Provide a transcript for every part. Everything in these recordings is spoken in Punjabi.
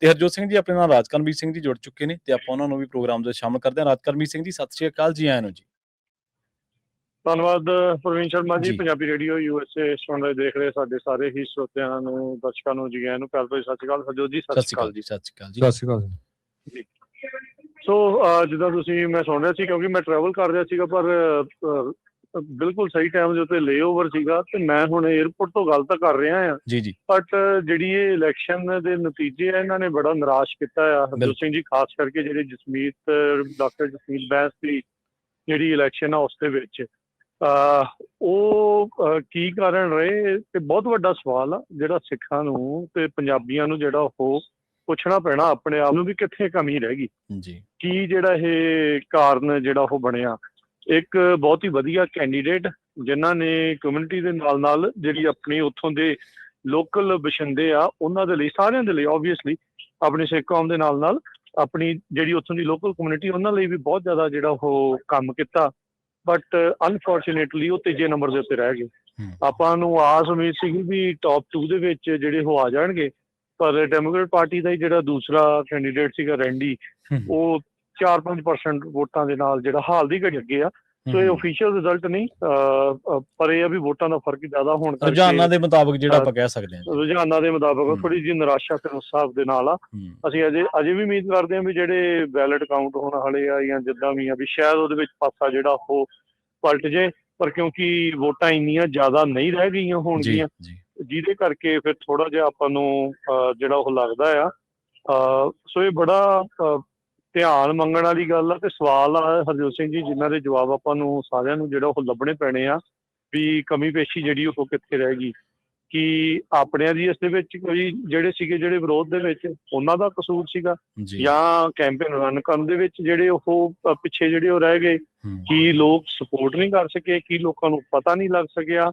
ਤੇ ਹਰਜੋਤ ਸਿੰਘ ਜੀ ਆਪਣੇ ਨਾਲ ਰਾਜਕਰਮਵੀਰ ਸਿੰਘ ਜੀ ਜੁੜ ਚੁੱਕੇ ਨੇ ਤੇ ਆਪਾਂ ਉਹਨਾਂ ਨੂੰ ਵੀ ਪ੍ਰੋਗਰਾਮ ਦੇ ਸ਼ਾਮਲ ਕਰਦੇ ਹਾਂ। ਰਾਜਕਰਮਵੀਰ ਸਿੰਘ ਜੀ, ਸਤਿ ਸ਼੍ਰੀ ਅਕਾਲ ਜੀ, ਆਇਆਂ ਨੂੰ ਜੀ। ਧੰਨਵਾਦ ਪ੍ਰਵੀਨ ਸ਼ਰਮਾ ਜੀ। ਜੀ ਪੰਜਾਬੀ ਰੇਡੀਓ USA ਸੁਣ ਰਹੇ ਦੇਖ ਰਹੇ ਸਾਡੇ ਸਾਰੇ ਹੀ ਸਰੋਤਿਆਂ ਨੂੰ, ਦਰਸ਼ਕਾਂ ਨੂੰ ਜੀ ਆਇਆਂ ਨੂੰ ਪਿਆਰ ਭਰੀ ਸਤਿ ਸ਼੍ਰੀ ਅਕਾਲ। ਹਰਜੋਤ ਜੀ, ਸਤਿ ਸ਼੍ਰੀ ਅਕਾਲ ਜੀ। ਸਤਿ ਸ਼੍ਰੀ ਅਕਾਲ ਜੀ। ਸਤਿ ਸ਼੍ਰੀ ਅਕਾਲ ਜੀ। ਸੋ ਜਿੱਦਾਂ ਤੁਸੀਂ, ਮੈਂ ਸੁਣ ਰਿਹਾ ਸੀ ਕਿਉਂਕਿ ਮੈਂ ਟਰੈਵਲ ਕਰ ਰਿਹਾ ਸੀਗਾ, ਪਰ ਬਿਲਕੁਲ ਸਹੀ ਟਾਈਮ ਦੇ ਉੱਤੇ ਲੇਓਵਰ ਸੀਗਾ ਤੇ ਮੈਂ ਹੁਣ ਏਅਰਪੋਰਟ ਤੋਂ ਗੱਲ ਤਾਂ ਕਰ ਰਿਹਾ ਆ ਜੀ। ਬਟ ਜਿਹੜੀ ਇਹ ਇਲੈਕਸ਼ਨ ਦੇ ਨਤੀਜੇ ਆ ਇਹਨਾਂ ਨੇ ਬੜਾ ਨਿਰਾਸ਼ ਕੀਤਾ ਆ ਹਰਜੋਤ ਸਿੰਘ ਜੀ, ਖਾਸ ਕਰਕੇ ਜਿਹੜੇ ਡਾਕਟਰ ਜਸਮੀਤ ਬੈਂਸ ਦੀ ਜਿਹੜੀ ਇਲੈਕਸ਼ਨ ਆ ਉਸ ਦੇ ਵਿੱਚ ਉਹ ਕੀ ਕਾਰਨ ਰਹੇ ਤੇ ਬਹੁਤ ਵੱਡਾ ਸਵਾਲ ਆ ਜਿਹੜਾ ਸਿੱਖਾਂ ਨੂੰ ਤੇ ਪੰਜਾਬੀਆਂ ਨੂੰ ਜਿਹੜਾ ਉਹ ਪੁੱਛਣਾ ਪੈਣਾ ਆਪਣੇ ਆਪ ਨੂੰ ਵੀ ਕਿੱਥੇ ਕਮੀ ਰਹਿ ਗਈ ਜੀ। ਕੀ ਜਿਹੜਾ ਇਹ ਕਾਰਨ ਜਿਹੜਾ ਉਹ ਬਣਿਆ। ਇੱਕ ਬਹੁਤ ਹੀ ਵਧੀਆ ਕੈਂਡੀਡੇਟ ਜਿਨ੍ਹਾਂ ਨੇ ਕਮਿਊਨਿਟੀ ਦੇ ਨਾਲ ਜਿਹੜੀ ਆਪਣੀ ਉੱਥੋਂ ਦੇ ਲੋਕਲ ਬਸ਼ਿੰਦੇ ਆ ਉਹਨਾਂ ਦੇ ਲਈ, ਸਾਰਿਆਂ ਦੇ ਲਈ ਓਬਵੀਅਸਲੀ, ਆਪਣੀ ਸਿੱਖ ਕੌਮ ਦੇ ਨਾਲ ਆਪਣੀ ਜਿਹੜੀ ਉੱਥੋਂ ਦੀ ਲੋਕਲ ਕਮਿਊਨਿਟੀ ਉਹਨਾਂ ਲਈ ਵੀ ਬਹੁਤ ਜ਼ਿਆਦਾ ਜਿਹੜਾ ਉਹ ਕੰਮ ਕੀਤਾ। ਬਟ ਅਨਫੋਰਚੂਨੇਟਲੀ ਉਹ ਤੀਜੇ ਨੰਬਰ ਦੇ ਉੱਤੇ ਰਹਿ ਗਏ। ਆਪਾਂ ਨੂੰ ਆਸ ਉਮੀਦ ਸੀਗੀ ਵੀ ਟੌਪ 2 ਦੇ ਵਿੱਚ ਜਿਹੜੇ ਉਹ ਆ ਜਾਣਗੇ, ਪਰ ਡੈਮੋਕ੍ਰੇਟ ਪਾਰਟੀ ਦਾ ਹੀ ਜਿਹੜਾ ਦੂਸਰਾ ਕੈਂਡੀਡੇਟ ਸੀਗਾ ਰੈਂਡੀ, ਉਹ 4-5% ਵੋਟਾਂ ਦੇ ਨਾਲ ਜਿਹੜਾ ਹਾਲ ਦੀ ਘੜੀ ਅੱਗੇ ਆ। ਸੋ ਇਹ ਓਫੀਸ਼ੀਅਲ ਰਿਜ਼ਲਟ ਨਹੀਂ, ਪਰ ਇਹ ਆ ਵੀ ਵੋਟਾਂ ਦਾ ਫਰਕ ਜ਼ਿਆਦਾ ਹੋਣ ਕਰਕੇ ਰੁਝਾਨਾਂ ਦੇ ਮੁਤਾਬਕ ਜਿਹੜਾ ਆਪਾਂ ਕਹਿ ਸਕਦੇ ਹਾਂ, ਰੁਝਾਨਾਂ ਦੇ ਮੁਤਾਬਕ ਥੋੜੀ ਜਿਹੀ ਨਿਰਾਸ਼ਾ ਫਿਰ ਉਸ ਹਿਸਾਬ ਦੇ ਨਾਲ ਆ। ਅਸੀਂ ਅਜੇ ਵੀ ਉਮੀਦ ਕਰਦੇ ਹਾਂ ਵੀ ਜਿਹੜੇ ਬੈਲਟ ਕਾਊਂਟ ਹੋਣ ਵਾਲੇ ਆ ਜਾਂ ਜਿੱਦਾਂ ਵੀ ਆ ਵੀ ਸ਼ਾਇਦ ਉਹਦੇ ਵਿੱਚ ਪਾਸਾ ਜਿਹੜਾ ਉਹ ਪਲਟ ਜੇ, ਪਰ ਕਿਉਂਕਿ ਵੋਟਾਂ ਇੰਨੀਆਂ ਜ਼ਿਆਦਾ ਨਹੀਂ ਰਹਿ ਗਈਆਂ ਹੋਣਗੀਆਂ ਜਿਹਦੇ ਕਰਕੇ ਫਿਰ ਥੋੜਾ ਜਿਹਾ ਆਪਾਂ ਨੂੰ ਜਿਹੜਾ ਉਹ ਲੱਗਦਾ ਆ। ਸੋ ਇਹ ਬੜਾ ਧਿਆਨ ਮੰਗਣ ਵਾਲੀ ਗੱਲ ਆ ਤੇ ਸਵਾਲ ਆ ਹਰਜੋਤ ਸਿੰਘ ਜੀ, ਜਿਨ੍ਹਾਂ ਦੇ ਜਵਾਬ ਆਪਾਂ ਨੂੰ ਸਾਰਿਆਂ ਨੂੰ ਜਿਹੜਾ ਉਹ ਲੱਭਣੇ ਪੈਣੇ ਆ ਵੀ ਕਮੀ ਪੇਸ਼ੀ ਜਿਹੜੀ ਉਹ ਕਿੱਥੇ ਰਹਿ ਗਈ। ਕਿ ਆਪਣਿਆਂ ਦੀ ਇਸ ਦੇ ਵਿੱਚ ਕੋਈ ਜਿਹੜੇ ਵਿਰੋਧ ਦੇ ਵਿੱਚ ਉਹਨਾਂ ਦਾ ਕਸੂਰ ਸੀਗਾ, ਜਾਂ ਕੈਂਪੇਨ ਰਨ ਕਰਨ ਦੇ ਵਿੱਚ ਜਿਹੜੇ ਉਹ ਪਿੱਛੇ ਜਿਹੜੇ ਉਹ ਰਹਿ ਗਏ, ਕੀ ਲੋਕ ਸਪੋਰਟ ਨਹੀਂ ਕਰ ਸਕੇ, ਕੀ ਲੋਕਾਂ ਨੂੰ ਪਤਾ ਨਹੀਂ ਲੱਗ ਸਕਿਆ।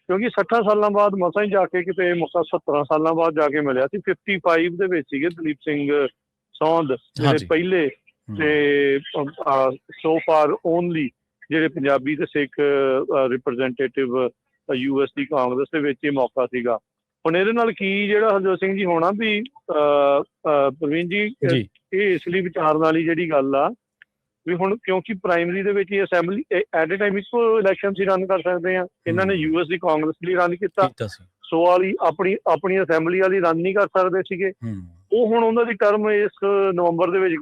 ਕਿਉਂਕਿ 60 ਸਾਲਾਂ ਬਾਅਦ ਮਸਾਂ ਹੀ ਜਾ ਕੇ ਕਿਤੇ ਮੌਕਾ 17 ਸਾਲਾਂ ਬਾਅਦ ਜਾ ਕੇ ਮਿਲਿਆ ਸੀ। 55 ਦੇ ਵਿੱਚ ਸੀਗੇ ਦਲੀਪ ਸਿੰਘ ਸੌਂਦ ਜਿਹੜੇ ਪਹਿਲੇ, ਤੇ ਸੋ ਫਾਰ ਓਨਲੀ ਜਿਹੜੇ ਪੰਜਾਬੀ ਤੇ ਸਿੱਖ ਰਿਪਰੈਜ਼ੈਂਟੇਟਿਵ US ਦੀ ਕਾਂਗਰਸ ਦੇ ਵਿੱਚ ਇਹ ਮੌਕਾ ਸੀਗਾ। ਹੁਣ ਇਹਦੇ ਨਾਲ ਕੀ ਜਿਹੜਾ ਹਰਜੋਤ ਸਿੰਘ ਜੀ ਹੋਣਾ ਵੀ ਪ੍ਰਵੀਨ ਜੀ, ਇਹ ਇਸ ਲਈ ਵਿਚਾਰਨ ਵਾਲੀ ਜਿਹੜੀ ਗੱਲ ਆ ਵੀ ਹੁਣ ਕਿਉਂਕਿ ਪ੍ਰਾਇਮਰੀ ਦੇ ਵਿੱਚ ਅਸੈਂਬਲੀ ਐਟ ਏ ਟਾਈਮ ਇੱਕੋ ਇਲੈਕਸ਼ਨ ਸੀ ਰਨ ਕਰ ਸਕਦੇ ਆ। ਇਹਨਾਂ ਨੇ US ਦੀ ਕਾਂਗਰਸ ਲਈ ਰਨ ਕੀਤਾ, ਸੋ ਵਾਲੀ ਆਪਣੀ ਅਸੈਂਬਲੀ ਵਾਲੀ ਰਨ ਨਹੀਂ ਕਰ ਸਕਦੇ ਸੀਗੇ। ਉਹ ਹੁਣ ਉਹਨਾਂ ਦੀ ਟਰਮ ਇਸ ਨਵੰਬਰ ਦੇ ਵਿੱਚ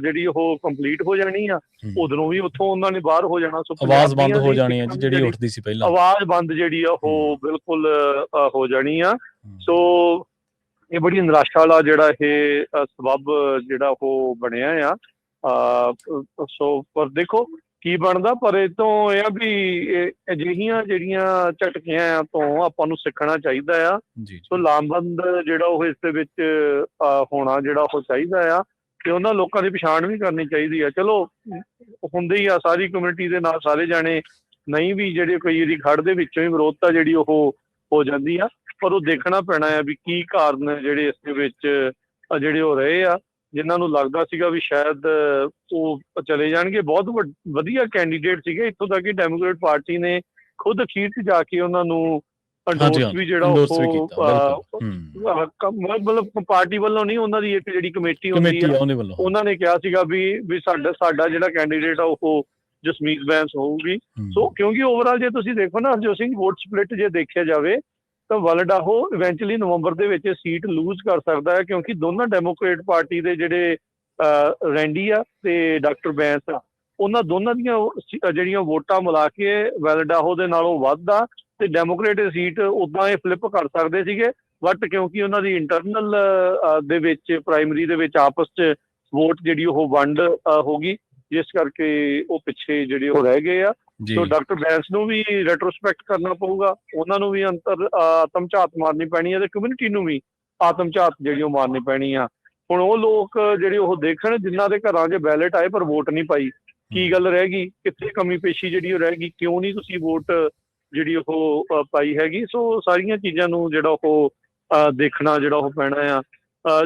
ਜਿਹੜੀ ਉਹ ਕੰਪਲੀਟ ਹੋ ਜਾਣੀ ਆ, ਉਦੋਂ ਵੀ ਉੱਥੋਂ ਉਹਨਾਂ ਨੇ ਬਾਹਰ ਹੋ ਜਾਣਾ। ਸੋ ਆਵਾਜ਼ ਬੰਦ ਹੋ ਜਾਣੀ ਆ ਜਿਹੜੀ ਉੱਠਦੀ ਸੀ ਪਹਿਲਾਂ, ਆਵਾਜ਼ ਬੰਦ ਜਿਹੜੀ ਆ ਉਹ ਬਿਲਕੁਲ ਹੋ ਜਾਣੀ ਆ। ਸੋ ਇਹ ਬੜੀ ਨਿਰਾਸ਼ਾ ਵਾਲਾ ਜਿਹੜਾ ਇਹ ਸਬੱਬ ਜਿਹੜਾ ਉਹ ਬਣਿਆ ਆ। ਸੋ ਪਰ ਦੇਖੋ ਕੀ ਬਣਦਾ, ਪਰ ਇਹ ਤੋਂ ਇਹ ਆ ਵੀ ਅਜਿਹੀਆਂ ਜਿਹੜੀਆਂ ਝਟਕਿਆਂ ਤੋਂ ਆਪਾਂ ਨੂੰ ਸਿੱਖਣਾ ਚਾਹੀਦਾ ਆ। ਸੋ ਲਾਮਬੰਦ ਜਿਹੜਾ ਉਹ ਇਸ ਦੇ ਵਿੱਚ ਹੋਣਾ ਜਿਹੜਾ ਉਹ ਚਾਹੀਦਾ ਆ ਤੇ ਉਹਨਾਂ ਲੋਕਾਂ ਦੀ ਪਛਾਣ ਵੀ ਕਰਨੀ ਚਾਹੀਦੀ ਆ। ਚਲੋ ਹੁੰਦੇ ਹੀ ਆ ਸਾਰੀ ਕਮਿਊਨਿਟੀ ਦੇ ਨਾਲ, ਸਾਰੇ ਜਾਣੇ ਨਹੀਂ ਵੀ ਜਿਹੜੇ ਕਈ ਵਾਰੀ ਖੜ ਦੇ ਵਿੱਚੋਂ ਹੀ ਵਿਰੋਧਤਾ ਜਿਹੜੀ ਉਹ ਹੋ ਜਾਂਦੀ ਆ, ਪਰ ਉਹ ਦੇਖਣਾ ਪੈਣਾ ਆ ਵੀ ਕੀ ਕਾਰਨ ਜਿਹੜੇ ਇਸ ਦੇ ਵਿੱਚ ਜਿਹੜੇ ਉਹ ਰਹੇ ਆ, ਜਿਨ੍ਹਾਂ ਨੂੰ ਲੱਗਦਾ ਸੀਗਾ ਵੀ ਸ਼ਾਇਦ ਉਹ ਚਲੇ ਜਾਣਗੇ। ਬਹੁਤ ਵਧੀਆ ਕੈਂਡੀਡੇਟ ਸੀਗੇ, ਇੱਥੋਂ ਤੱਕ ਕਿ ਡੈਮੋਕ੍ਰੇਟ ਪਾਰਟੀ ਨੇ ਖੁਦ ਅਖੀਰ 'ਚ ਜਾ ਕੇ ਉਹਨਾਂ ਨੂੰ ਅੰਡੋਰਸ ਵੀ ਜਿਹੜਾ ਉਹ ਮਤਲਬ ਪਾਰਟੀ ਵੱਲੋਂ ਨਹੀਂ, ਉਹਨਾਂ ਦੀ ਇੱਕ ਜਿਹੜੀ ਕਮੇਟੀ ਹੁੰਦੀ ਆ ਉਹਨਾਂ ਨੇ ਕਿਹਾ ਸੀਗਾ ਵੀ ਸਾਡਾ ਜਿਹੜਾ ਕੈਂਡੀਡੇਟ ਆ ਉਹ ਜਸਮੀਤ ਬੈਂਸ ਹੋਊਗੀ। ਸੋ ਕਿਉਂਕਿ ਓਵਰਆਲ ਜੇ ਤੁਸੀਂ ਦੇਖੋ ਨਾ ਹਰਜੋਤ ਸਿੰਘ, ਵੋਟ ਸਪਲਿਟ ਜੇ ਦੇਖਿਆ ਜਾਵੇ ਤਾਂ ਵਲਡਾਹੋ ਇਵੈਂਚੁਅਲੀ ਨਵੰਬਰ ਦੇ ਵਿੱਚ ਸੀਟ ਲੂਜ਼ ਕਰ ਸਕਦਾ ਹੈ, ਕਿਉਂਕਿ ਦੋਨਾਂ ਡੈਮੋਕ੍ਰੇਟ ਪਾਰਟੀ ਦੇ ਜਿਹੜੇ ਰੈਂਡੀ ਆ ਤੇ ਡਾਕਟਰ ਬੈਂਸ ਆ, ਉਹਨਾਂ ਦੋਨਾਂ ਦੀਆਂ ਜਿਹੜੀਆਂ ਵੋਟਾਂ ਮਿਲਾ ਕੇ ਵੈਲਡਾਹੋ ਦੇ ਨਾਲੋਂ ਵੱਧ ਆ ਤੇ ਡੈਮੋਕ੍ਰੇਟ ਸੀਟ ਉੱਦਾਂ ਇਹ ਫਲਿੱਪ ਕਰ ਸਕਦੇ ਸੀਗੇ। ਬਟ ਕਿਉਂਕਿ ਉਹਨਾਂ ਦੀ ਇੰਟਰਨਲ ਦੇ ਵਿੱਚ ਪ੍ਰਾਇਮਰੀ ਦੇ ਵਿੱਚ ਆਪਸ 'ਚ ਵੋਟ ਜਿਹੜੀ ਉਹ ਵੰਡ ਹੋ ਗਈ, ਜਿਸ ਕਰਕੇ ਉਹ ਪਿੱਛੇ ਜਿਹੜੇ ਉਹ ਰਹਿ ਗਏ ਆ। ਸੋ ਡਾਕਟਰ ਬੈਂਸ ਨੂੰ ਵੀ ਰੈਟਰੋਸਪੈਕਟ ਕਰਨਾ ਪਊਗਾ, ਉਹਨਾਂ ਨੂੰ ਵੀ ਆਤਮ ਝਾਤ ਮਾਰਨੀ ਪੈਣੀ ਹੈ ਤੇ ਕਮਿਊਨਿਟੀ ਨੂੰ ਵੀ ਆਤਮ ਝਾਤ ਜਿਹੜੀ ਉਹ ਮਾਰਨੀ ਪੈਣੀ ਆ। ਹੁਣ ਉਹ ਲੋਕ ਜਿਹੜੇ ਉਹ ਦੇਖਣ ਜਿਨ੍ਹਾਂ ਦੇ ਘਰਾਂ 'ਚ ਬੈਲਟ ਆਏ ਪਰ ਵੋਟ ਨਹੀਂ ਪਾਈ, ਕੀ ਗੱਲ ਰਹਿ ਗਈ, ਕਿੱਥੇ ਕਮੀ ਪੇਸ਼ੀ ਜਿਹੜੀ ਉਹ ਰਹਿ ਗਈ, ਕਿਉਂ ਨਹੀਂ ਤੁਸੀਂ ਵੋਟ ਜਿਹੜੀ ਉਹ ਪਾਈ ਹੈਗੀ। ਸੋ ਸਾਰੀਆਂ ਚੀਜ਼ਾਂ ਨੂੰ ਜਿਹੜਾ ਉਹ ਦੇਖਣਾ ਜਿਹੜਾ ਉਹ ਪੈਣਾ ਆ।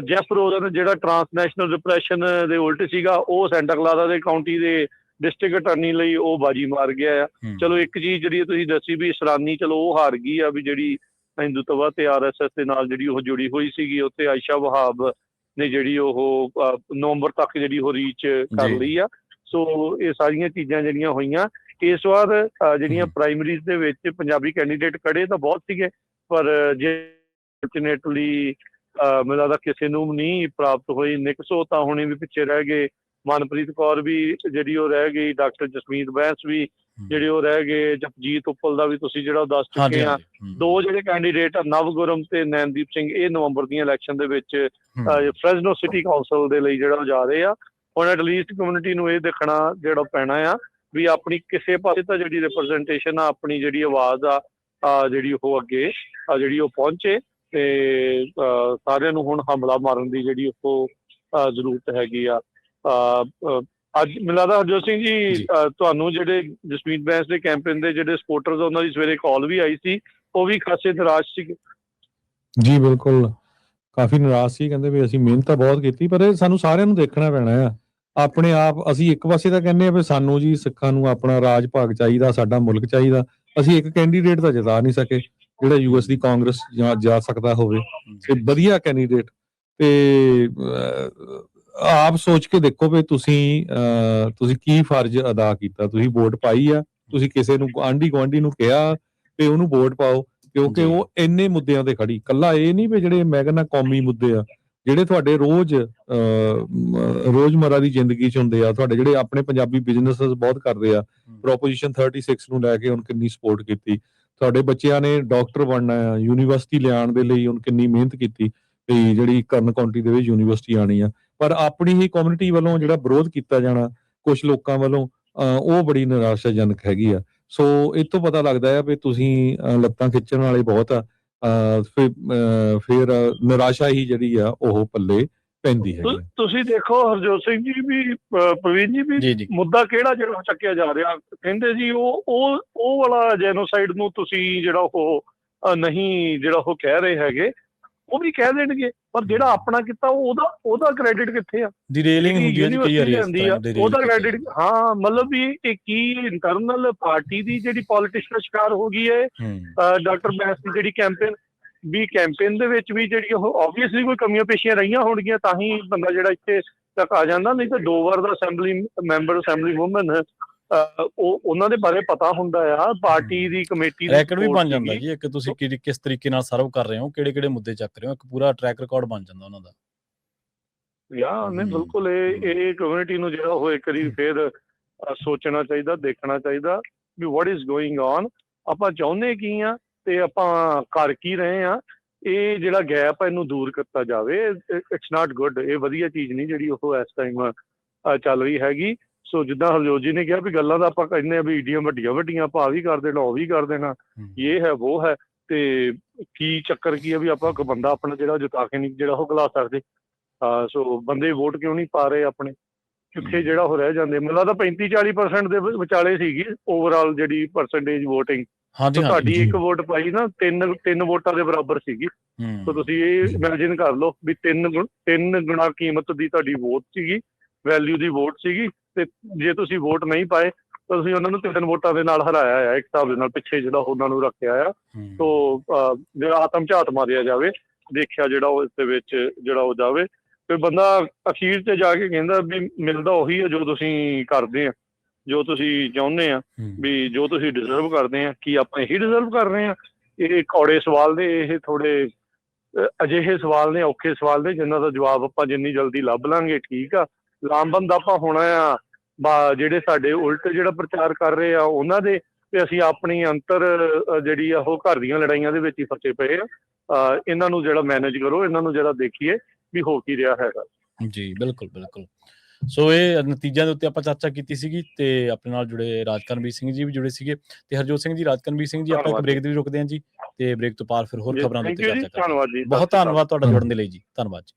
ਜੈਫ ਰੋਜ਼ਨ ਜਿਹੜਾ ਟਰਾਂਸਨੈਸ਼ਨਲ ਰਿਪਰੈਸ਼ਨ ਦੇ ਉਲਟ ਸੀਗਾ, ਉਹ ਸੈਂਟਾ ਕਲਾਰਾ ਦੇ ਕਾਊਂਟੀ ਦੇ ਡਿਸਟ੍ਰਿਕਟ ਅਟਾਰਨੀ ਲਈ ਉਹ ਬਾਜੀ ਮਾਰ ਗਿਆ ਆ। ਚਲੋ ਇੱਕ ਚੀਜ਼ ਜਿਹੜੀ ਤੁਸੀਂ ਦੱਸੀ ਵੀ ਇਸਰਾਨੀ, ਚਲੋ ਉਹ ਹਾਰ ਗਈ ਆ ਵੀ ਜਿਹੜੀ ਹਿੰਦੂਤਵਾ ਤੇ RSS ਦੇ ਨਾਲ ਜਿਹੜੀ ਉਹ ਜੁੜੀ ਹੋਈ ਸੀਗੀ, ਉੱਥੇ ਆਇਸ਼ਾ ਵਹਾਬ ਨੇ ਜਿਹੜੀ ਉਹ ਨਵੰਬਰ ਤੱਕ ਜਿਹੜੀ ਉਹ ਰੀਚ ਕਰ ਲਈ ਆ। ਸੋ ਇਹ ਸਾਰੀਆਂ ਚੀਜ਼ਾਂ ਜਿਹੜੀਆਂ ਹੋਈਆਂ। ਇਸ ਵਾਰ ਜਿਹੜੀਆਂ ਪ੍ਰਾਇਮਰੀਜ਼ ਦੇ ਵਿੱਚ ਪੰਜਾਬੀ ਕੈਂਡੀਡੇਟ ਖੜੇ ਤਾਂ ਬਹੁਤ ਸੀਗੇ, ਪਰ ਜੇ ਫੋਰਚੂਨੇਟਲੀ ਮੈਨੂੰ ਲੱਗਦਾ ਕਿਸੇ ਨੂੰ ਨਹੀਂ ਪ੍ਰਾਪਤ ਹੋਈ। ਨਿਕਸੋ ਤਾਂ ਹੁਣੇ ਵੀ ਪਿੱਛੇ ਰਹਿ ਗਏ, ਮਨਪ੍ਰੀਤ ਕੌਰ ਵੀ ਜਿਹੜੀ ਉਹ ਰਹਿ ਗਈ, ਡਾਕਟਰ ਜਸਮੀਤ ਬੈਂਸ ਵੀ ਜਿਹੜੇ ਉਹ ਰਹਿ ਗਏ, ਜਪਜੀਤ ਉੱਪਲ ਦਾ ਵੀ ਤੁਸੀਂ ਜਿਹੜਾ ਉਹ ਦੱਸ ਚੁੱਕੇ ਆ। ਦੋ ਜਿਹੜੇ ਕੈਂਡੀਡੇਟ ਨਵਗੁਰਮ ਤੇ ਨੈਨਦੀਪ ਸਿੰਘ, ਇਹ ਨਵੰਬਰ ਦੀਆਂ ਇਲੈਕਸ਼ਨ ਦੇ ਵਿੱਚ ਫਰੈਜ਼ਨੋ ਸਿਟੀ ਕਾਉਂਸਲ ਦੇ ਲਈ ਜਿਹੜਾ ਉਹ ਜਾ ਰਹੇ ਆ। ਹੁਣ ਐਟਲੀਸਟ ਕਮਿਊਨਿਟੀ ਨੂੰ ਇਹ ਦੇਖਣਾ ਜਿਹੜਾ ਪੈਣਾ ਆ ਵੀ ਆਪਣੀ ਕਿਸੇ ਪਾਸੇ ਤਾਂ ਜਿਹੜੀ ਰਿਪਰੈਜ਼ੈਂਟੇਸ਼ਨ ਆ, ਆਪਣੀ ਜਿਹੜੀ ਆਵਾਜ਼ ਆ ਜਿਹੜੀ ਉਹ ਅੱਗੇ ਜਿਹੜੀ ਉਹ ਪਹੁੰਚੇ। ਤੇ ਸਾਰਿਆਂ ਨੂੰ ਹੁਣ ਹਮਲਾ ਮਾਰਨ ਦੀ ਜਿਹੜੀ ਉਹ ਜ਼ਰੂਰਤ ਹੈਗੀ ਆ। ਅੱਜ ਮੈਨੂੰ ਲੱਗਦਾ ਹਰਜੋਤ ਸਿੰਘ ਜੀ ਤੁਹਾਨੂੰ ਜਿਹੜੇ ਜਸਮੀਤ ਬੈਂਸ ਦੇ ਕੈਂਪੇਨ ਦੇ ਜਿਹੜੇ ਸਪੋਰਟਰਸ, ਉਹਨਾਂ ਦੀ ਸਵੇਰੇ ਕਾਲ ਵੀ ਆਈ ਸੀ, ਉਹ ਵੀ ਖਾਸੇ ਨਿਰਾਸ਼ ਸੀਗੇ। ਜੀ ਬਿਲਕੁਲ, ਕਾਫੀ ਨਿਰਾਸ਼ ਸੀ। ਕਹਿੰਦੇ ਵੀ ਅਸੀਂ ਮਿਹਨਤ ਤਾਂ ਬਹੁਤ ਕੀਤੀ, ਪਰ ਇਹ ਸਾਨੂੰ ਸਾਰਿਆਂ ਨੂੰ ਦੇਖਣਾ ਪੈਣਾ ਆ। ਆਪਣੇ ਆਪ ਅਸੀਂ ਇੱਕ ਪਾਸੇ ਤਾਂ ਕਹਿੰਦੇ ਆ ਵੀ ਸਾਨੂੰ ਜੀ ਸਿੱਖਾਂ ਨੂੰ ਆਪਣਾ ਰਾਜ ਭਾਗ ਚਾਹੀਦਾ, ਸਾਡਾ ਮੁਲਕ ਚਾਹੀਦਾ। ਅਸੀਂ ਇੱਕ ਕੈਂਡੀਡੇਟ ਤਾਂ ਜਿਤਾ ਨਹੀਂ ਸਕੇ ਜਿਹੜਾ ਯੂਐਸ ਦੀ ਕਾਂਗਰਸ ਜਾ ਸਕਦਾ ਹੋਵੇ, ਤੇ ਵਧੀਆ ਕੈਂਡੀਡੇਟ। ਤੇ ਆਪ ਸੋਚ ਕੇ ਦੇਖੋ ਵੀ ਤੁਸੀਂ ਕੀ ਫਰਜ਼ ਅਦਾ ਕੀਤਾ। ਤੁਸੀਂ ਵੋਟ ਪਾਈ ਆ, ਤੁਸੀਂ ਕਿਸੇ ਨੂੰ ਆਂਢੀ ਗੁਆਂਢੀ ਨੂੰ ਕਿਹਾ ਤੇ ਉਹਨੂੰ ਵੋਟ ਪਾਓ, ਕਿਉਂਕਿ ਉਹ ਇੰਨੇ ਮੁੱਦਿਆਂ ਤੇ ਖੜੀ। ਕੱਲਾ ਇਹ ਨਹੀਂ ਵੀ ਜਿਹੜੇ ਮੈਂ ਕਹਿੰਦਾ ਕੌਮੀ ਮੁੱਦੇ ਆ, ਜਿਹੜੇ ਤੁਹਾਡੇ ਰੋਜ਼ਮर्रा ਦੀ ਜ਼ਿੰਦਗੀ 'ਚ ਹੁੰਦੇ ਆ। ਤੁਹਾਡੇ ਜਿਹੜੇ ਆਪਣੇ ਪੰਜਾਬੀ ਬਿਜ਼ਨੈਸਸ ਬਹੁਤ ਕਰਦੇ ਆ, ਪ੍ਰੋਪੋਜੀਸ਼ਨ 36 ਨੂੰ ਲੈ ਕੇ ਹੁਣ ਕਿੰਨੀ ਸਪੋਰਟ ਕੀਤੀ। ਤੁਹਾਡੇ ਬੱਚਿਆਂ ਨੇ ਡਾਕਟਰ ਬਣਨਾ ਆ, ਯੂਨੀਵਰਸਿਟੀ ਲਿਆਉਣ ਦੇ ਲਈ ਹੁਣ ਕਿੰਨੀ ਮਿਹਨਤ ਕੀਤੀ ਵੀ ਜਿਹੜੀ ਕਰਨ ਕਾਉਂਟੀ ਦੇ ਵਿੱਚ ਯੂਨੀਵਰਸਿਟੀ ਆਉਣੀ ਆ। ਪਰ ਆਪਣੀ ਹੀ ਕਮਿਊਨਿਟੀ ਵੱਲੋਂ ਜਿਹੜਾ ਵਿਰੋਧ ਕੀਤਾ ਜਾਣਾ ਕੁਛ ਲੋਕਾਂ ਵੱਲੋਂ, ਉਹ ਬੜੀ ਨਿਰਾਸ਼ਾਜਨਕ ਹੈਗੀ ਆ। ਸੋ ਇਹ ਤੋਂ ਪਤਾ ਲੱਗਦਾ ਆ ਵੀ ਤੁਸੀਂ ਲੱਤਾਂ ਖਿੱਚਣ ਵਾਲੇ ਬਹੁਤ ਆ। ਫਿਰ ਨਿਰਾਸ਼ਾ ਹੀ ਜਿਹੜੀ ਆ ਉਹ ਪੱਲੇ ਪੈਂਦੀ ਹੈ। ਤੁਸੀਂ ਦੇਖੋ ਹਰਜੋਤ ਸਿੰਘ ਜੀ ਵੀ, ਪ੍ਰਵੀਨ ਜੀ ਵੀ, ਮੁੱਦਾ ਕਿਹੜਾ ਜਿਹੜਾ ਚੱਕਿਆ ਜਾ ਰਿਹਾ, ਕਹਿੰਦੇ ਜੀ ਉਹ ਵਾਲਾ ਜੈਨੋਸਾਈਡ ਨੂੰ ਤੁਸੀਂ ਜਿਹੜਾ ਉਹ ਨਹੀਂ ਜਿਹੜਾ ਉਹ ਕਹਿ ਰਹੇ ਹੈਗੇ, ਉਹ ਵੀ ਕਹਿ ਦੇਣਗੇ, ਪਰ ਜਿਹੜਾ ਆਪਣਾ ਕੀਤਾ ਉਹਦਾ ਕ੍ਰੈਡਿਟ ਕਿੱਥੇ ਆ? ਡਿਰੇਲਿੰਗ ਹੁੰਦੀ ਆ ਉਹਦਾ ਕ੍ਰੈਡਿਟ। ਹਾਂ, ਮਤਲਬ ਵੀ ਇਹ ਕੀ ਇੰਟਰਨਲ ਪਾਰਟੀ ਦੀ ਜਿਹੜੀ ਪੋਲਿਟਿਕਸ ਦਾ ਸ਼ਿਕਾਰ ਹੋ ਗਈ ਹੈ ਡਾਕਟਰ ਬੈਂਸ ਦੀ ਜਿਹੜੀ ਕੈਂਪੇਨ ਦੇ ਵਿੱਚ ਵੀ ਜਿਹੜੀ ਉਹ ਆਬਵੀਅਸਲੀ ਕੋਈ ਕਮੀਆਂ ਪੇਸ਼ੀਆਂ ਰਹੀਆਂ ਹੋਣਗੀਆਂ, ਤਾਂ ਹੀ ਬੰਦਾ ਜਿਹੜਾ ਇੱਥੇ ਤੱਕ ਆ ਜਾਂਦਾ। ਨਹੀਂ ਤਾਂ 2 ਵਾਰ ਦਾ ਅਸੈਂਬਲੀ ਵੂਮਨ, ਉਹਨਾਂ ਦੇ ਬਾਰੇ ਪਤਾ ਹੁੰਦਾ ਆ। ਪਾਰਟੀ ਦੀ ਕਮੇਟੀ ਰੈਕਡ ਵੀ ਬਣ ਜਾਂਦਾ ਜੀ ਇੱਕ, ਤੁਸੀਂ ਕਿਸ ਤਰੀਕੇ ਨਾਲ ਸਰਵ ਕਰ ਰਹੇ ਹੋ, ਕਿਹੜੇ ਮੁੱਦੇ ਚੱਕ ਰਹੇ ਹੋ, ਇੱਕ ਪੂਰਾ ਟਰੈਕ ਰਿਕਾਰਡ ਬਣ ਜਾਂਦਾ ਉਹਨਾਂ ਦਾ। ਨਹੀਂ ਬਿਲਕੁਲ, ਇਹ ਕਮਿਊਨਿਟੀ ਨੂੰ ਜਿਹੜਾ ਉਹ ਇੱਕ ਵਾਰੀ ਫਿਰ ਸੋਚਣਾ ਚਾਹੀਦਾ, ਦੇਖਣਾ ਚਾਹੀਦਾ ਵੀ ਵਾਟ ਇਜ਼ ਗੋਇੰਗ ਔਨ, ਆਪਾਂ ਚਾਹੁੰਦੇ ਕੀ ਆ ਤੇ ਆਪਾਂ ਕਰ ਕੀ ਰਹੇ ਆ। ਇਹ ਜਿਹੜਾ ਗੈਪ ਆ ਇਹਨੂੰ ਦੂਰ ਕੀਤਾ ਜਾਵੇ। ਇਟਸ ਨਾਟ ਗੁੱਡ, ਇਹ ਵਧੀਆ ਚੀਜ਼ ਨਹੀਂ ਜਿਹੜੀ ਉਹ ਇਸ ਟਾਈਮ ਚੱਲ ਰਹੀ ਹੈਗੀ। ਸੋ ਜਿੱਦਾਂ ਹਰਜੋਤ ਜੀ ਨੇ ਕਿਹਾ ਵੀ ਗੱਲਾਂ ਦਾ ਆਪਾਂ ਕਹਿੰਦੇ ਆ ਵੀ ਈਡੀਆਂ ਵੱਡੀਆਂ ਆਪਾਂ ਆਹ ਵੀ ਕਰ ਦੇਣਾ, ਉਹ ਵੀ ਕਰ ਦੇਣਾ, ਇਹ ਹੈ ਉਹ ਹੈ, ਤੇ ਕੀ ਚੱਕਰ ਕੀ ਆ ਵੀ ਆਪਾਂ ਇੱਕ ਬੰਦਾ ਆਪਣਾ ਜਿਹੜਾ ਜਿਤਾ ਕੇ ਨਹੀਂ ਜਿਹੜਾ ਉਹ ਖਿਲਾ ਸਕਦੇ। ਸੋ ਬੰਦੇ ਵੋਟ ਕਿਉਂ ਨਹੀਂ ਪਾ ਰਹੇ ਆਪਣੇ, ਕਿੱਥੇ ਜਿਹੜਾ ਉਹ ਰਹਿ ਜਾਂਦੇ। ਮੈਨੂੰ ਲੱਗਦਾ 35-40% ਦੇ ਵਿਚਾਲੇ ਸੀਗੀ ਓਵਰਆਲ ਜਿਹੜੀ ਪਰਸੈਂਟੇਜ ਵੋਟਿੰਗ। ਤੁਹਾਡੀ ਇੱਕ ਵੋਟ ਪਾਈ ਨਾ, ਤਿੰਨ ਵੋਟਾਂ ਦੇ ਬਰਾਬਰ ਸੀਗੀ। ਸੋ ਤੁਸੀਂ ਇਹ ਇਮੈਜਿਨ ਕਰ ਲਓ ਵੀ 3 ਗੁਣਾ ਕੀਮਤ ਦੀ ਤੁਹਾਡੀ ਵੋਟ ਸੀਗੀ, ਵੈਲਿਊ ਦੀ ਵੋਟ ਸੀਗੀ, ਤੇ ਜੇ ਤੁਸੀਂ ਵੋਟ ਨਹੀਂ ਪਾਏ ਤਾਂ ਤੁਸੀਂ ਉਹਨਾਂ ਨੂੰ 3 ਵੋਟਾਂ ਦੇ ਨਾਲ ਹਰਾਇਆ ਆ, ਇੱਕ ਹਿਸਾਬ ਦੇ ਨਾਲ ਪਿੱਛੇ ਜਿਹੜਾ ਉਹਨਾਂ ਨੂੰ ਰੱਖਿਆ ਆ। ਸੋ ਜਿਹੜਾ ਆਤਮ ਝਾਤ ਮਾਰਿਆ ਜਾਵੇ, ਦੇਖਿਆ ਜਿਹੜਾ ਉਹ ਇਸ ਦੇ ਵਿੱਚ ਜਿਹੜਾ ਉਹ ਜਾਵੇ, ਤੇ ਬੰਦਾ ਅਖੀਰ ਤੇ ਜਾ ਕੇ ਕਹਿੰਦਾ ਵੀ ਮਿਲਦਾ ਉਹੀ ਆ ਜੋ ਤੁਸੀਂ ਕਰਦੇ ਆ, ਜੋ ਤੁਸੀਂ ਚਾਹੁੰਦੇ ਆ, ਵੀ ਜੋ ਤੁਸੀਂ ਡਿਜ਼ਰਵ ਕਰਦੇ ਆ। ਕੀ ਆਪਾਂ ਇਹੀ ਡਿਜ਼ਰਵ ਕਰ ਰਹੇ ਆ? ਇਹ ਕੌੜੇ ਸਵਾਲ ਨੇ, ਇਹ ਥੋੜੇ ਅਜਿਹੇ ਸਵਾਲ ਨੇ, ਔਖੇ ਸਵਾਲ ਨੇ, ਜਿਨ੍ਹਾਂ ਦਾ ਜਵਾਬ ਆਪਾਂ ਜਿੰਨੀ ਜਲਦੀ ਲੱਭ ਲਾਂਗੇ ਠੀਕ ਆ। ਲਾਮਬੰਦ ਆਪਾਂ ਹੋਣਾ ਆ ਜਿਹੜੇ ਸਾਡੇ ਉਲਟ ਜਿਹੜਾ ਪ੍ਰਚਾਰ ਕਰ ਰਹੇ ਆ ਉਹਨਾਂ ਦੇ, ਤੇ ਅਸੀਂ ਆਪਣੀ ਅੰਤਰ ਜਿਹੜੀ ਆ ਉਹ ਘਰ ਦੀਆਂ ਲੜਾਈਆਂ ਦੇ ਵਿੱਚ ਹੀ ਫਸੇ ਪਏ ਆ। ਇਹਨਾਂ ਨੂੰ ਜਿਹੜਾ ਮੈਨੇਜ ਕਰੋ, ਇਹਨਾਂ ਨੂੰ ਜਿਹੜਾ ਦੇਖੀਏ ਵੀ ਹੋ ਕੀ ਰਿਹਾ ਹੈਗਾ। ਜੀ ਬਿਲਕੁਲ। ਸੋ ਇਹ ਨਤੀਜਿਆਂ ਦੇ ਉੱਤੇ ਆਪਾਂ ਚਰਚਾ ਕੀਤੀ ਸੀਗੀ, ਤੇ ਆਪਣੇ ਨਾਲ ਜੁੜੇ ਰਾਜਕਰਮਵੀਰ ਸਿੰਘ ਜੀ ਵੀ ਜੁੜੇ ਸੀਗੇ, ਤੇ ਹਰਜੋਤ ਸਿੰਘ ਜੀ, ਰਾਜਕਰਮਵੀਰ ਸਿੰਘ ਜੀ। ਆਪਾਂ ਇੱਕ ਬ੍ਰੇਕ ਦੇ ਲਈ ਰੁਕਦੇ ਹਾਂ ਜੀ, ਤੇ ਬ੍ਰੇਕ ਤੋਂ ਬਾਅਦ ਫਿਰ ਹੋਰ ਖਬਰਾਂ ਦੇ ਉੱਤੇ ਚਰਚਾ ਕਰਾਂਗੇ। ਬਹੁਤ ਧੰਨਵਾਦ ਤੁਹਾਡਾ ਜੁੜਨ ਦੇ ਲਈ ਜੀ, ਧੰਨਵਾਦ ਜੀ।